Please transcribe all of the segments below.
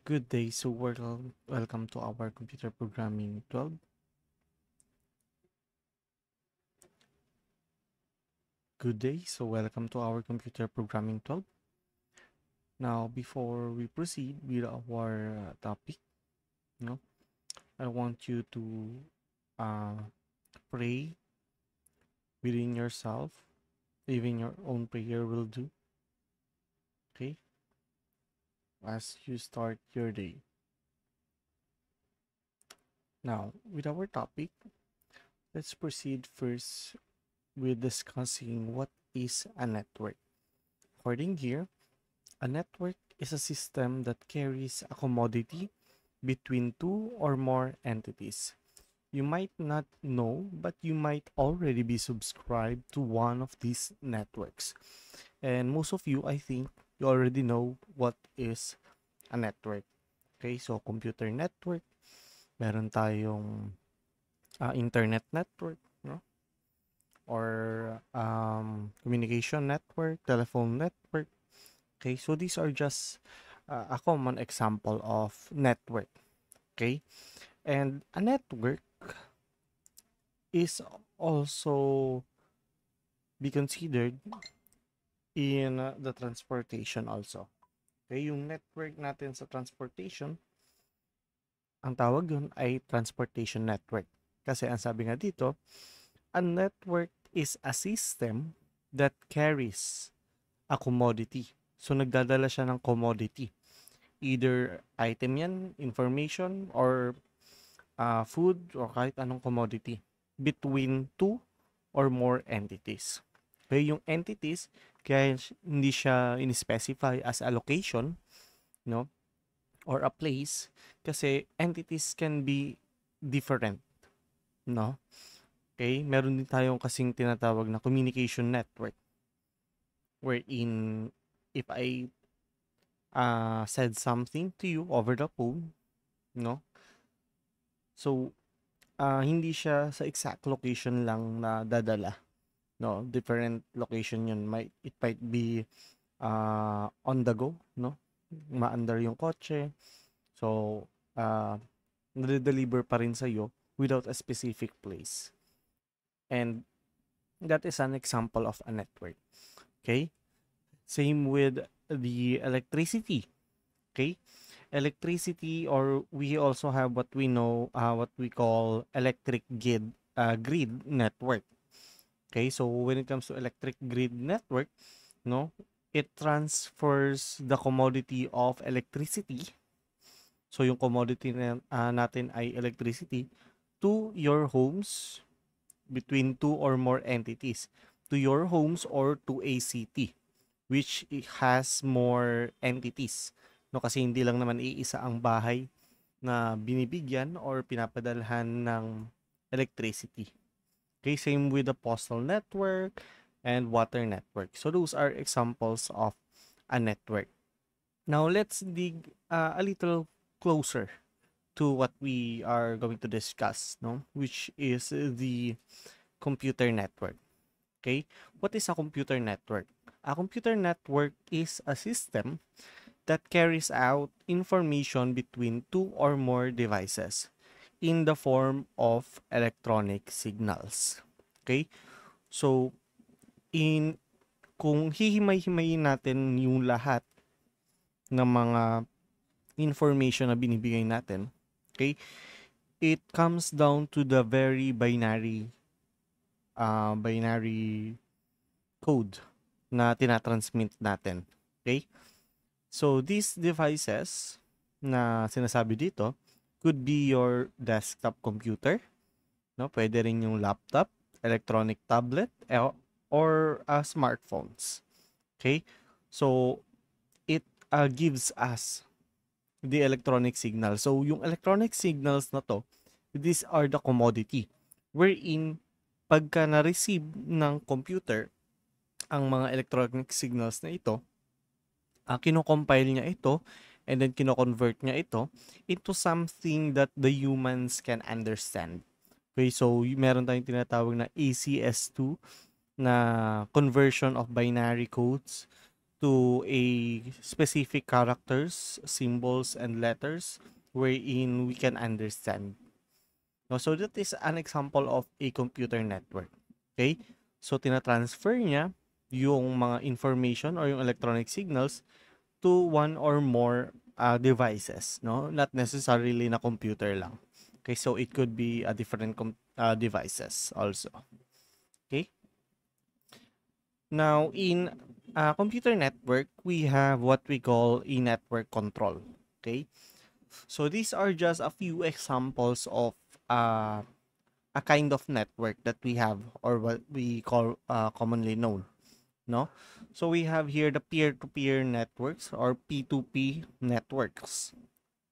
Good day. Welcome to our computer programming 12. Good day. Welcome to our computer programming 12. Now, before we proceed with our topic, you know, I want you to uh, pray within yourself. Even your own prayer will do. Okay, as you start your day. Now, with our topic, let's proceed first with discussing what is a network. According here, a network is a system that carries a commodity between two or more entities. You might not know, but you might already be subscribed to one of these networks. And most of you, I think, you already know what is a network. Okay, so computer network, meron tayong internet network, no? Or communication network, telephone network. Okay, so these are just a common example of network. Okay, and a network is also be considered in the transportation also. Okay, yung network natin sa transportation, ang tawag yun ay transportation network. Kasi ang sabi nga dito, a network is a system that carries a commodity. So nagdadala siya ng commodity. Either item yan, information, or food, or kahit anong commodity between two or more entities. Okay, yung entities, kaya hindi siya in-specify as a location, no, or a place, kasi entities can be different, no? Okay, meron din tayong kasing tinatawag na communication network, wherein if I said something to you over the phone, no? So, hindi siya sa exact location lang na dadala, no? Different location yun. It might be on the go, no? Maandar yung kotse. So, nade-deliver pa rin sa'yo without a specific place. And that is an example of a network. Okay? Same with the electricity. Okay? Electricity, or we also have what we know, what we call electric grid network. Okay? So, when it comes to electric grid network, no, it transfers the commodity of electricity. So, yung commodity natin ay electricity to your homes between two or more entities. To your homes or to a city, which has more entities. No, kasi hindi lang naman iisa ang bahay na binibigyan or pinapadalhan ng electricity. Okay, same with the postal network and water network. So those are examples of a network. Now let's dig a little closer to what we are going to discuss, no? Which is the computer network. Okay? What is a computer network? A computer network is a system that carries out information between two or more devices in the form of electronic signals. Okay? So, in kung hihimay-himayin natin yung lahat ng mga information na binibigay natin, okay? It comes down to the very binary code na tinatransmit natin. Okay? So, these devices na sinasabi dito could be your desktop computer, no? Pwede rin yung laptop, electronic tablet, or smartphones. Okay? So, it gives us the electronic signal. So, yung electronic signals na to, these are the commodity wherein pagka na-receive ng computer ang mga electronic signals na ito, kino-compile niya ito and then kino-convert niya ito into something that the humans can understand. Okay, so meron tayong tinatawag na ACS2 na conversion of binary codes to a specific characters, symbols, and letters wherein we can understand. No, so that is an example of a computer network. Okay? So tinatransfer niya yung mga information or yung electronic signals to one or more devices, no? Not necessarily na computer lang. Okay, so it could be a different devices also. Okay? Now, in a computer network, we have what we call a network control. Okay? So these are just a few examples of a kind of network that we have, or what we call commonly known, no? So we have here the peer-to-peer networks, or P2P networks.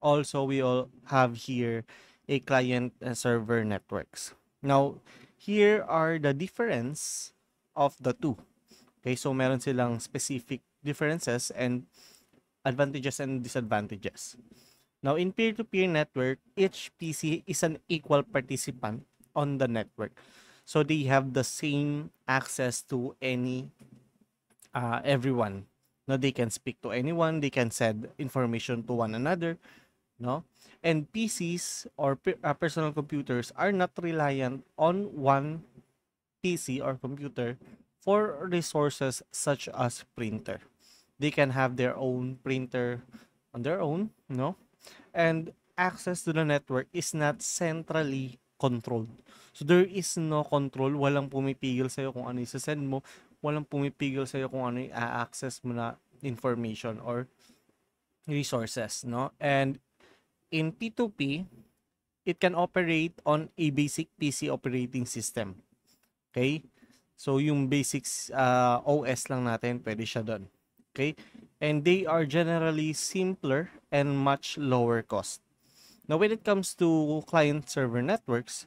Also, we all have here a client and server networks. Now, here are the difference of the two. Okay, so meron silang specific differences and advantages and disadvantages. Now, in peer-to-peer network, each PC is an equal participant on the network. So they have the same access to everyone. No, they can speak to anyone, they can send information to one another, no? And PCs or personal computers are not reliant on one PC or computer for resources such as printer. They can have their own printer on their own, no? And access to the network is not centrally controlled. So there is no control, walang pumipigil sa'yo kung ano isa-send mo, walang pumipigil sa'yo kung ano yung access mo na information or resources, no? And in P2P, it can operate on a basic PC operating system. Okay? So yung basics OS lang natin, pwede siya doon. Okay? And they are generally simpler and much lower cost. Now, when it comes to client-server networks,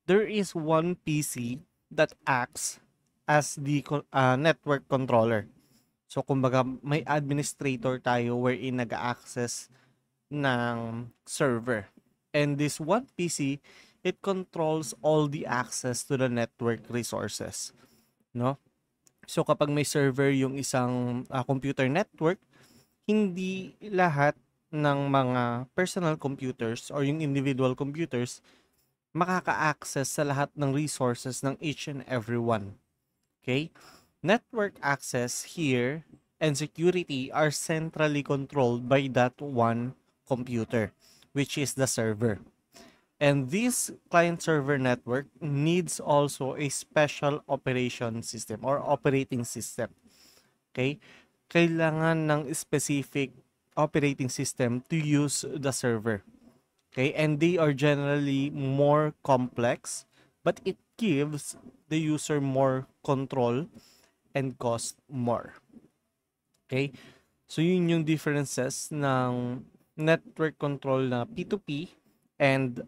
there is one PC that acts as the network controller. So, kumbaga, may administrator tayo wherein nag-access ng server. And this one PC, it controls all the access to the network resources. No? So, kapag may server yung isang computer network, hindi lahat ng mga personal computers or yung individual computers makaka-access sa lahat ng resources ng each and every one. Okay? Network access here and security are centrally controlled by that one computer, which is the server. And this client-server network needs also a special operation system or operating system. Okay? Kailangan ng specific operating system to use the server. Okay? And they are generally more complex, but it gives the user more control and cost more. Okay? So, yun yung differences ng network control na P2P and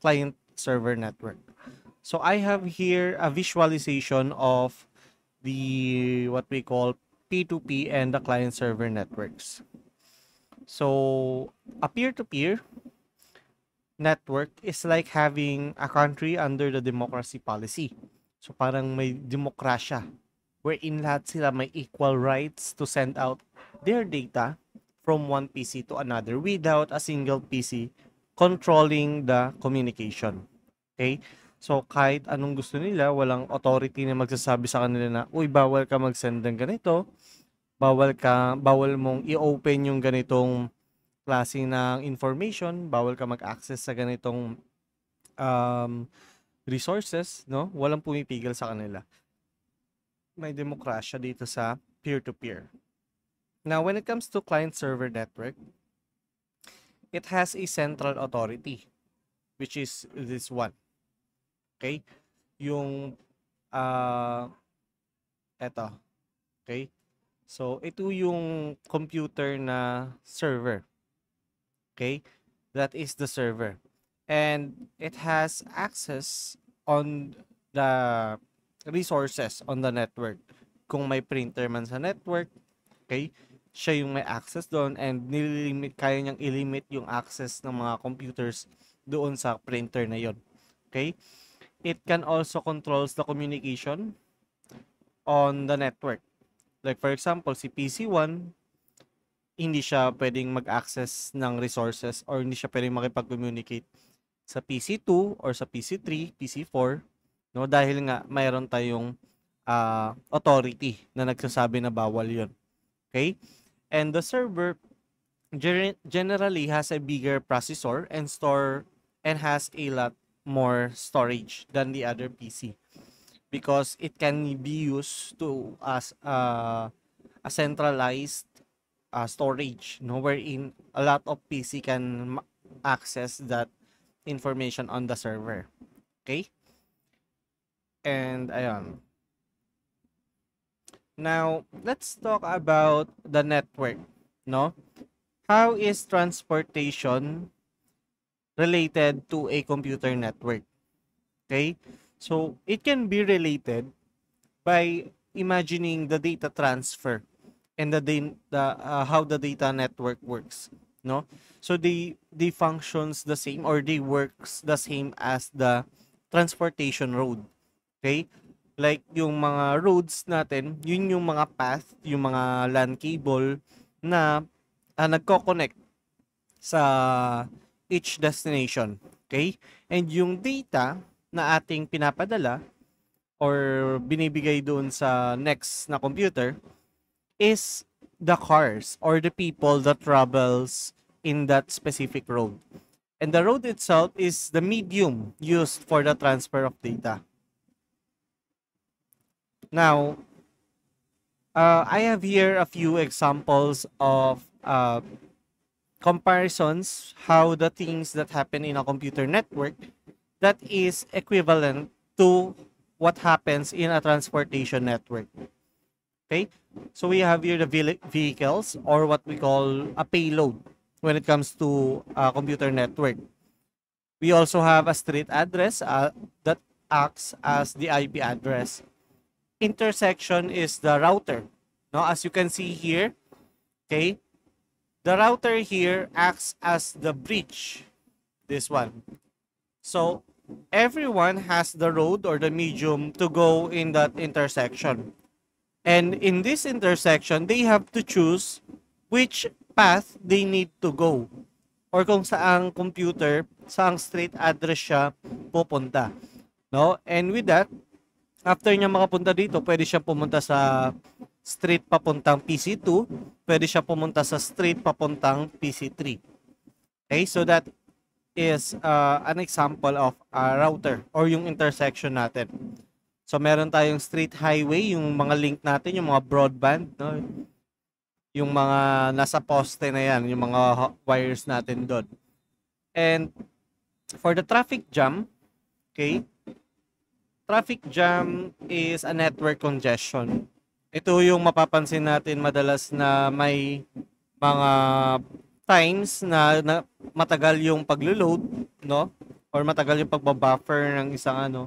client-server network. So, I have here a visualization of the what we call P2P and the client-server networks. So, a peer-to-peer network is like having a country under the democracy policy. So, parang may demokrasya wherein lahat sila may equal rights to send out their data from one PC to another without a single PC controlling the communication. Okay? So, kahit anong gusto nila, walang authority na magsasabi sa kanila na, uy, bawal ka mag-send ng ganito, bawal mong i-open yung ganitong klase ng information, bawal ka mag-access sa ganitong resources, no? Walang pumipigil sa kanila. May demokrasya dito sa peer-to-peer. Now, when it comes to client-server network, it has a central authority, which is this one. Okay? Yung, eto. Okay? So, ito yung computer na server. Okay? That is the server. And it has access on the resources on the network. Kung may printer man sa network, okay, siya yung may access doon, and kaya niyang i-limit yung access ng mga computers doon sa printer na yon. Okay? It can also controls the communication on the network. Like for example, si PC1, hindi siya pwedeng mag-access ng resources or hindi siya pwedeng makipag-communicate sa PC2 or sa PC3, PC4, no? Dahil nga mayroon tayong authority na nagsasabi na bawal 'yon. Okay? And the server generally has a bigger processor and has a lot more storage than the other PC because it can be used to as a centralized storage, no, wherein a lot of PC can access that information on the server. Okay? And ayan. Now, let's talk about the network, no? How is transportation related to a computer network? Okay? So, it can be related by imagining the data transfer and how the data network works, no? So they functions the same or they works the same as the transportation road. Okay? Like yung mga roads natin, yun yung mga path, yung mga LAN cable na nagko-connect sa each destination. Okay? And yung data na ating pinapadala or binibigay doon sa next na computer is the cars or the people that travels in that specific road. And the road itself is the medium used for the transfer of data. Now, I have here a few examples of comparisons how the things that happen in a computer network that is equivalent to what happens in a transportation network. Okay, so we have here the vehicles or what we call a payload when it comes to a computer network. We also have a street address that acts as the IP address. Intersection is the router. Now, as you can see here, okay, the router here acts as the bridge. This one. So everyone has the road or the medium to go in that intersection. And in this intersection, they have to choose which path they need to go or kung saang computer, saang street address siya pupunta. No? And with that, after niya makapunta dito, pwede siya pumunta sa street papuntang PC2, pwede siya pumunta sa street papuntang PC3. Okay? So that is an example of a router or yung intersection natin. So meron tayong street highway, yung mga link natin, yung mga broadband, no? Yung mga nasa poste na yan, yung mga wires natin doon. And for the traffic jam, okay, traffic jam is a network congestion. Ito yung mapapansin natin madalas na may mga times na matagal yung paglo-load, no? Or matagal yung pagbabuffer ng isang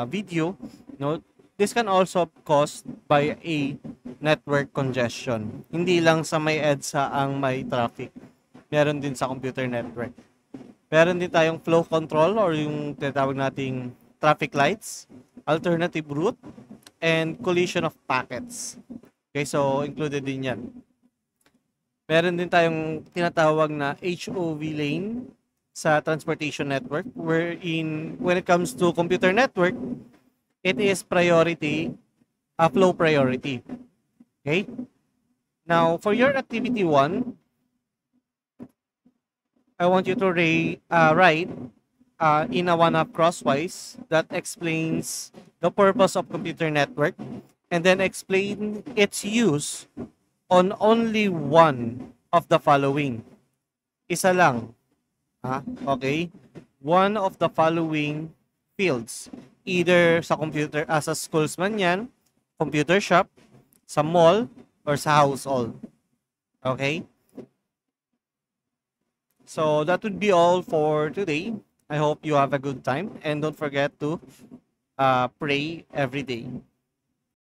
video, no? This can also caused by a network congestion. Hindi lang sa may EDSA ang may traffic. Meron din sa computer network. Meron din tayong flow control or yung tinatawag nating traffic lights, alternative route, and collision of packets. Okay, so included din yan. Meron din tayong tinatawag na HOV lane sa transportation network wherein when it comes to computer network, it is priority, flow priority. Okay? Now, for your activity 1, I want you to write in a one-up crosswise that explains the purpose of computer network and then explain its use on only one of the following. Isa lang. Okay? One of the following fields. Either sa computer, sa schools man yan, computer shop, sa mall, or sa household. Okay? So that would be all for today. I hope you have a good time and don't forget to pray every day.